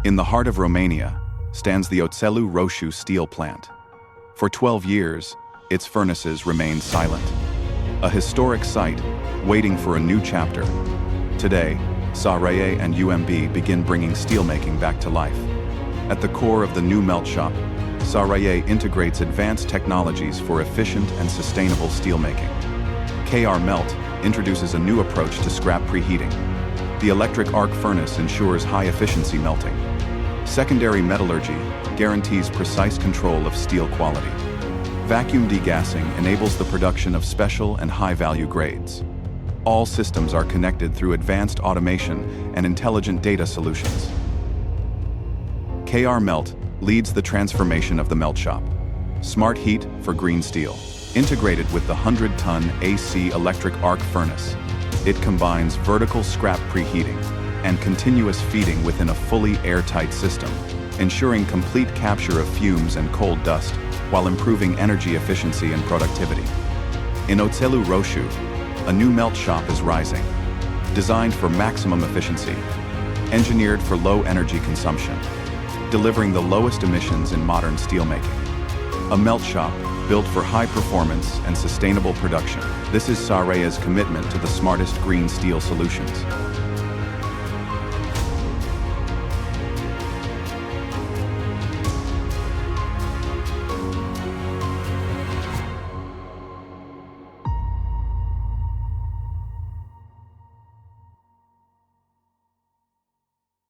In the heart of Romania stands the Oțelul Roșu steel plant. For 12 years, its furnaces remained silent. A historic site waiting for a new chapter. Today, SARRALLE and UMB begin bringing steelmaking back to life. At the core of the new melt shop, SARRALLE integrates advanced technologies for efficient and sustainable steelmaking. KR Melt introduces a new approach to scrap preheating. The electric arc furnace ensures high-efficiency melting. Secondary metallurgy guarantees precise control of steel quality. Vacuum degassing enables the production of special and high-value grades. All systems are connected through advanced automation and intelligent data solutions. KR Melt leads the transformation of the melt shop. Smart heat for green steel. Integrated with the 100-ton AC electric arc furnace, it combines vertical scrap preheating and continuous feeding within a fully airtight system, ensuring complete capture of fumes and cold dust while improving energy efficiency and productivity. In Oțelul Roșu, a new melt shop is rising, designed for maximum efficiency, engineered for low energy consumption, delivering the lowest emissions in modern steelmaking. A melt shop built for high performance and sustainable production. This is SARRALLE's commitment to the smartest green steel solutions.